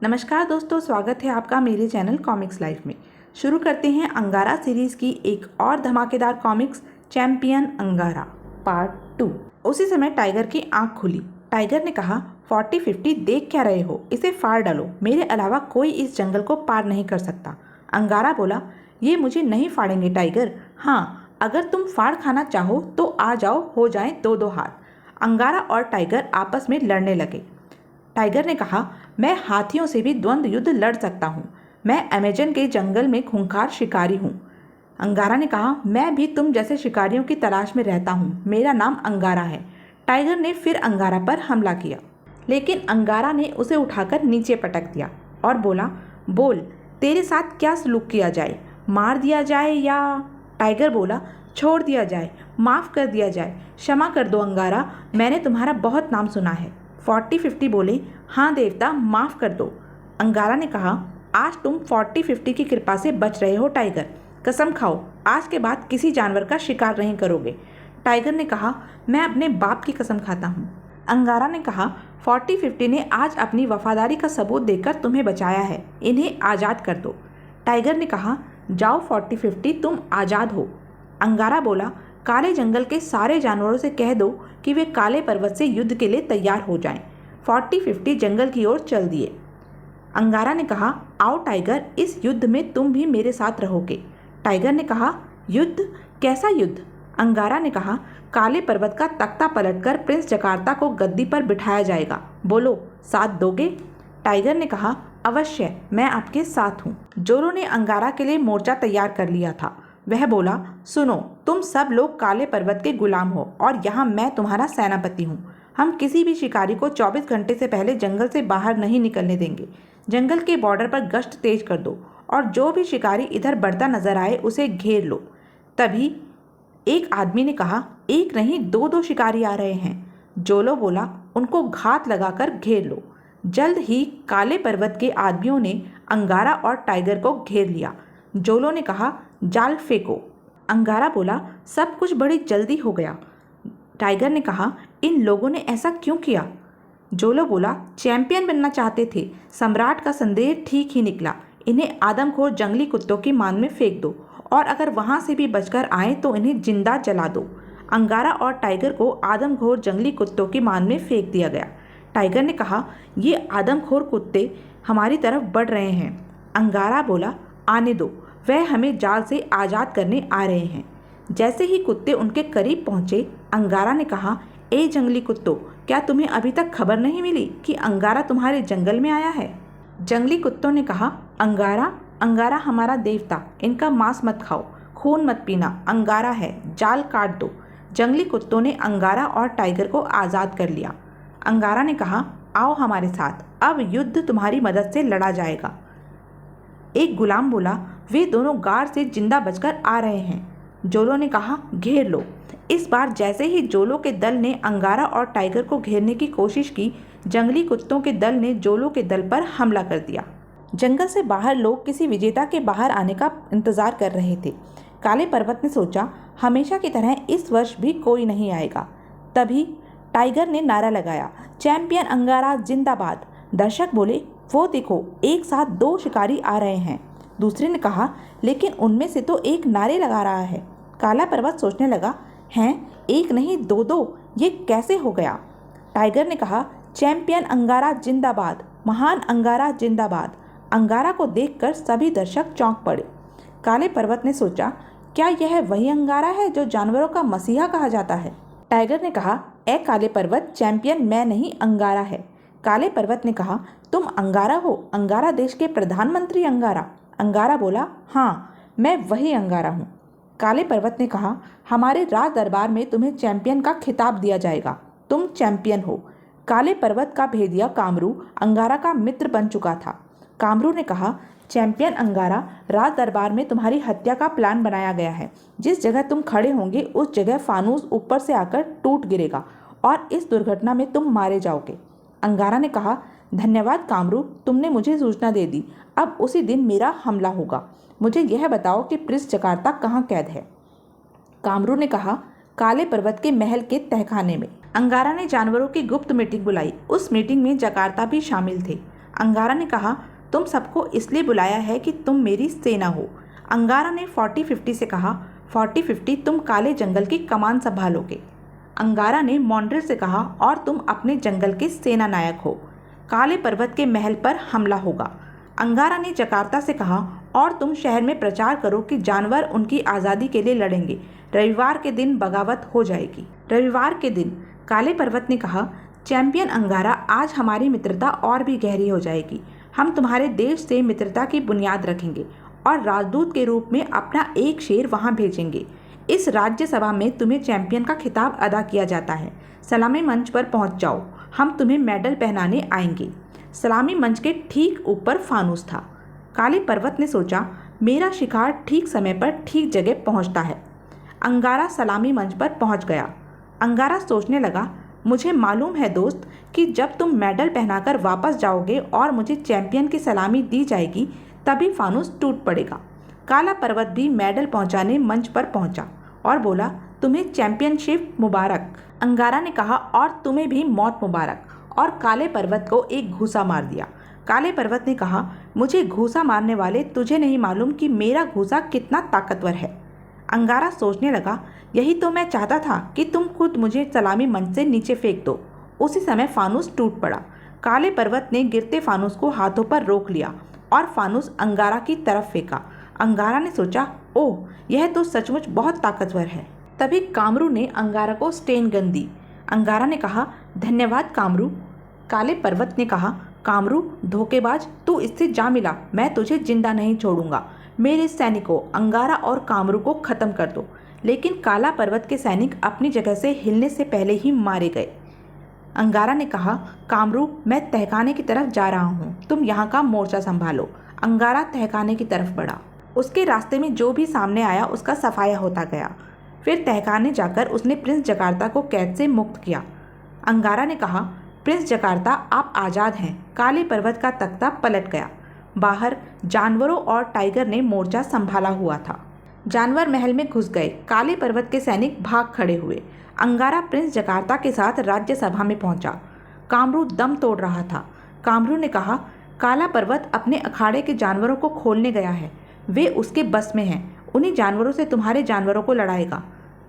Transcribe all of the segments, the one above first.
नमस्कार दोस्तों, स्वागत है आपका मेरे चैनल कॉमिक्स लाइफ में। शुरू करते हैं अंगारा सीरीज़ की एक और धमाकेदार कॉमिक्स, चैंपियन अंगारा पार्ट 2। उसी समय टाइगर की आंख खुली। टाइगर ने कहा, 40-50 देख क्या रहे हो, इसे फाड़ डालो, मेरे अलावा कोई इस जंगल को पार नहीं कर सकता। अंगारा बोला, ये मुझे नहीं फाड़ेंगे टाइगर। हाँ, अगर तुम फाड़ खाना चाहो तो आ जाओ, हो जाएं 2-2 हाथ। अंगारा और टाइगर आपस में लड़ने लगे। टाइगर ने कहा, मैं हाथियों से भी द्वंद्व युद्ध लड़ सकता हूँ। मैं अमेजन के जंगल में खूंखार शिकारी हूँ। अंगारा ने कहा, मैं भी तुम जैसे शिकारियों की तलाश में रहता हूँ। मेरा नाम अंगारा है। टाइगर ने फिर अंगारा पर हमला किया, लेकिन अंगारा ने उसे उठाकर नीचे पटक दिया और बोला, बोल, तेरे साथ क्या सलूक किया जाए, मार दिया जाए या? टाइगर बोला, छोड़ दिया जाए, माफ़ कर दिया जाए, क्षमा कर दो अंगारा, मैंने तुम्हारा बहुत नाम सुना है। 40-50 बोले, हाँ देवता, माफ़ कर दो। अंगारा ने कहा, आज तुम 40-50 की कृपा से बच रहे हो टाइगर। कसम खाओ, आज के बाद किसी जानवर का शिकार नहीं करोगे। टाइगर ने कहा, मैं अपने बाप की कसम खाता हूँ। अंगारा ने कहा, 40-50 ने आज अपनी वफादारी का सबूत देकर तुम्हें बचाया है, इन्हें आज़ाद कर दो। टाइगर ने कहा, जाओ 40-50, तुम आज़ाद हो। अंगारा बोला, काले जंगल के सारे जानवरों से कह दो कि वे काले पर्वत से युद्ध के लिए तैयार हो जाएं। 40-50 जंगल की ओर चल दिए। अंगारा ने कहा, आओ टाइगर, इस युद्ध में तुम भी मेरे साथ रहोगे। टाइगर ने कहा, युद्ध? कैसा युद्ध? अंगारा ने कहा, काले पर्वत का तख्ता पलटकर प्रिंस जकार्ता को गद्दी पर बिठाया जाएगा। बोलो, साथ दोगे? टाइगर ने कहा, अवश्य, मैं आपके साथ हूँ। जोलो ने अंगारा के लिए मोर्चा तैयार कर लिया था। वह बोला, सुनो, तुम सब लोग काले पर्वत के गुलाम हो और यहाँ मैं तुम्हारा सेनापति हूँ। हम किसी भी शिकारी को 24 घंटे से पहले जंगल से बाहर नहीं निकलने देंगे। जंगल के बॉर्डर पर गश्त तेज कर दो और जो भी शिकारी इधर बढ़ता नजर आए उसे घेर लो। तभी एक आदमी ने कहा, एक नहीं 2-2 शिकारी आ रहे हैं। जोलो बोला, उनको घात लगाकर घेर लो। जल्द ही काले पर्वत के आदमियों ने अंगारा और टाइगर को घेर लिया। जोलो ने कहा, जाल फेंको। अंगारा बोला, सब कुछ बड़ी जल्दी हो गया। टाइगर ने कहा, इन लोगों ने ऐसा क्यों किया? जोलो बोला, चैंपियन बनना चाहते थे, सम्राट का संदेह ठीक ही निकला। इन्हें आदमखोर जंगली कुत्तों की मान में फेंक दो और अगर वहां से भी बचकर आए तो इन्हें जिंदा जला दो। अंगारा और टाइगर को आदमखोर जंगली कुत्तों की मान में फेंक दिया गया। टाइगर ने कहा, ये आदमखोर कुत्ते हमारी तरफ बढ़ रहे हैं। अंगारा बोला, आने दो, वह हमें जाल से आज़ाद करने आ रहे हैं। जैसे ही कुत्ते उनके करीब पहुंचे, अंगारा ने कहा, ए जंगली कुत्तों, क्या तुम्हें अभी तक खबर नहीं मिली कि अंगारा तुम्हारे जंगल में आया है? जंगली कुत्तों ने कहा, अंगारा? अंगारा हमारा देवता, इनका मांस मत खाओ, खून मत पीना, अंगारा है, जाल काट दो। जंगली कुत्तों ने अंगारा और टाइगर को आज़ाद कर लिया। अंगारा ने कहा, आओ हमारे साथ, अब युद्ध तुम्हारी मदद से लड़ा जाएगा। एक गुलाम बोला, वे दोनों गार से जिंदा बचकर आ रहे हैं। जोलो ने कहा, घेर लो। इस बार जैसे ही जोलो के दल ने अंगारा और टाइगर को घेरने की कोशिश की, जंगली कुत्तों के दल ने जोलो के दल पर हमला कर दिया। जंगल से बाहर लोग किसी विजेता के बाहर आने का इंतजार कर रहे थे। काले पर्वत ने सोचा, हमेशा की तरह इस वर्ष भी कोई नहीं आएगा। तभी टाइगर ने नारा लगाया, चैंपियन अंगारा जिंदाबाद। दर्शक बोले, वो देखो, एक साथ 2 शिकारी आ रहे हैं। दूसरे ने कहा, लेकिन उनमें से तो एक नारे लगा रहा है। काला पर्वत सोचने लगा, हैं, एक नहीं 2-2, ये कैसे हो गया? टाइगर ने कहा, चैंपियन अंगारा जिंदाबाद, महान अंगारा जिंदाबाद। अंगारा को देखकर सभी दर्शक चौंक पड़े। काले पर्वत ने सोचा, क्या यह वही अंगारा है जो जानवरों का मसीहा कहा जाता है? टाइगर ने कहा, ए काले पर्वत, चैंपियन मैं नहीं, अंगारा है। काले पर्वत ने कहा, तुम अंगारा हो, अंगारा देश के प्रधानमंत्री अंगारा? अंगारा बोला, हाँ, मैं वही अंगारा हूँ। काले पर्वत ने कहा, हमारे राज दरबार में तुम्हें चैंपियन का खिताब दिया जाएगा, तुम चैंपियन हो। काले पर्वत का भेदिया कामरू अंगारा का मित्र बन चुका था। कामरू ने कहा, चैंपियन अंगारा, राज दरबार में तुम्हारी हत्या का प्लान बनाया गया है। जिस जगह तुम खड़े होंगे उस जगह फानूस ऊपर से आकर टूट गिरेगा और इस दुर्घटना में तुम मारे जाओगे। अंगारा ने कहा, धन्यवाद कामरू, तुमने मुझे सूचना दे दी। अब उसी दिन मेरा हमला होगा। मुझे यह बताओ कि प्रिंस जकार्ता कहाँ कैद है? कामरू ने कहा, काले पर्वत के महल के तहखाने में। अंगारा ने जानवरों की गुप्त मीटिंग बुलाई। उस मीटिंग में जकार्ता भी शामिल थे। अंगारा ने कहा, तुम सबको इसलिए बुलाया है कि तुम मेरी सेना हो। अंगारा ने 40-50 से कहा, 40-50 तुम काले जंगल की कमान संभालोगे। अंगारा ने मॉन्ड्रिल से कहा, और तुम अपने जंगल के सेना नायक हो। काले पर्वत के महल पर हमला होगा। अंगारा ने जकार्ता से कहा, और तुम शहर में प्रचार करो कि जानवर उनकी आज़ादी के लिए लड़ेंगे। रविवार के दिन बगावत हो जाएगी। रविवार के दिन काले पर्वत ने कहा, चैंपियन अंगारा, आज हमारी मित्रता और भी गहरी हो जाएगी। हम तुम्हारे देश से मित्रता की बुनियाद रखेंगे और राजदूत के रूप में अपना एक शेर वहां भेजेंगे। इस राज्यसभा में तुम्हें चैंपियन का खिताब अदा किया जाता है। सलामी मंच पर पहुंच जाओ, हम तुम्हें मेडल पहनाने आएंगे। सलामी मंच के ठीक ऊपर फानूस था। काले पर्वत ने सोचा, मेरा शिकार ठीक समय पर ठीक जगह पहुंचता है। अंगारा सलामी मंच पर पहुंच गया। अंगारा सोचने लगा, मुझे मालूम है दोस्त कि जब तुम मेडल पहनाकर वापस जाओगे और मुझे चैंपियन की सलामी दी जाएगी, तभी फानूस टूट पड़ेगा। काला पर्वत भी मेडल पहुंचाने मंच पर पहुंचा और बोला, तुम्हें चैंपियनशिप मुबारक। अंगारा ने कहा, और तुम्हें भी मौत मुबारक, और काले पर्वत को एक घूसा मार दिया। काले पर्वत ने कहा, मुझे घूसा मारने वाले, तुझे नहीं मालूम कि मेरा घूसा कितना ताकतवर है। अंगारा सोचने लगा, यही तो मैं चाहता था कि तुम खुद मुझे सलामी मंच से नीचे फेंक दो। उसी समय फानूस टूट पड़ा। काले पर्वत ने गिरते फानूस को हाथों पर रोक लिया और फानूस अंगारा की तरफ फेंका। अंगारा ने सोचा, ओह, यह तो सचमुच बहुत ताकतवर है। तभी कामरू ने अंगारा को स्टेन गन दी। अंगारा ने कहा, धन्यवाद कामरू। काले पर्वत ने कहा, कामरू धोखेबाज, तू इससे जा मिला, मैं तुझे जिंदा नहीं छोड़ूंगा। मेरे सैनिकों, अंगारा और कामरू को खत्म कर दो। लेकिन काला पर्वत के सैनिक अपनी जगह से हिलने से पहले ही मारे गए। अंगारा ने कहा, कामरू, मैं तहखाने की तरफ जा रहा हूँ, तुम यहाँ का मोर्चा संभालो। अंगारा तहखाने की तरफ बढ़ा। उसके रास्ते में जो भी सामने आया उसका सफाया होता गया। फिर तहखाने जाकर उसने प्रिंस जकार्ता को कैद से मुक्त किया। अंगारा ने कहा, प्रिंस जकार्ता, आप आज़ाद हैं। काले पर्वत का तख्ता पलट गया। बाहर जानवरों और टाइगर ने मोर्चा संभाला हुआ था। जानवर महल में घुस गए। काले पर्वत के सैनिक भाग खड़े हुए। अंगारा प्रिंस जकार्ता के साथ राज्यसभा में पहुंचा। कामरू दम तोड़ रहा था। कामरू ने कहा, काला पर्वत अपने अखाड़े के जानवरों को खोलने गया है। वे उसके बस में हैं। उन्हीं जानवरों से तुम्हारे जानवरों को लड़ाएगा।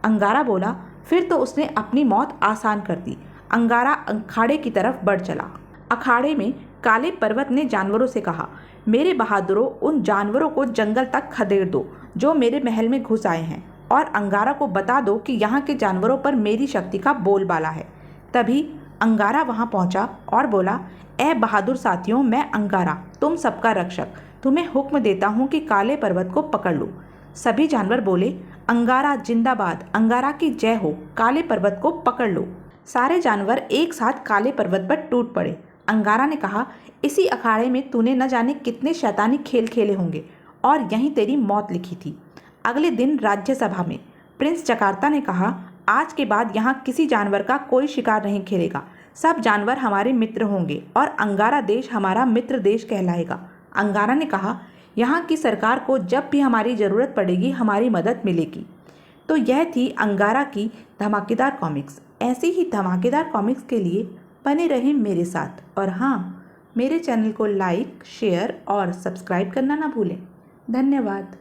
अंगारा बोला, फिर तो उसने अपनी मौत आसान कर दी। अंगारा अखाड़े की तरफ बढ़ चला। अखाड़े में काले पर्वत ने जानवरों से कहा, मेरे बहादुरों, उन जानवरों को जंगल तक खदेड़ दो जो मेरे महल में घुस आए हैं, और अंगारा को बता दो कि यहाँ के जानवरों पर मेरी शक्ति का बोलबाला है। तभी अंगारा वहाँ पहुँचा और बोला, ए बहादुर साथियों, मैं अंगारा, तुम सबका रक्षक, तुम्हें हुक्म देता हूँ कि काले पर्वत को पकड़ लो। सभी जानवर बोले, अंगारा जिंदाबाद, अंगारा की जय हो, काले पर्वत को पकड़ लो। सारे जानवर एक साथ काले पर्वत पर टूट पड़े। अंगारा ने कहा, इसी अखाड़े में तूने न जाने कितने शैतानी खेल खेले होंगे और यहीं तेरी मौत लिखी थी। अगले दिन राज्यसभा में प्रिंस जकार्ता ने कहा, आज के बाद यहाँ किसी जानवर का कोई शिकार नहीं खेलेगा। सब जानवर हमारे मित्र होंगे और अंगारा देश हमारा मित्र देश कहलाएगा। अंगारा ने कहा, यहाँ की सरकार को जब भी हमारी ज़रूरत पड़ेगी हमारी मदद मिलेगी। तो यह थी अंगारा की धमाकेदार कॉमिक्स। ऐसी ही धमाकेदार कॉमिक्स के लिए बने रहें मेरे साथ, और हाँ, मेरे चैनल को लाइक, शेयर और सब्सक्राइब करना ना भूलें। धन्यवाद।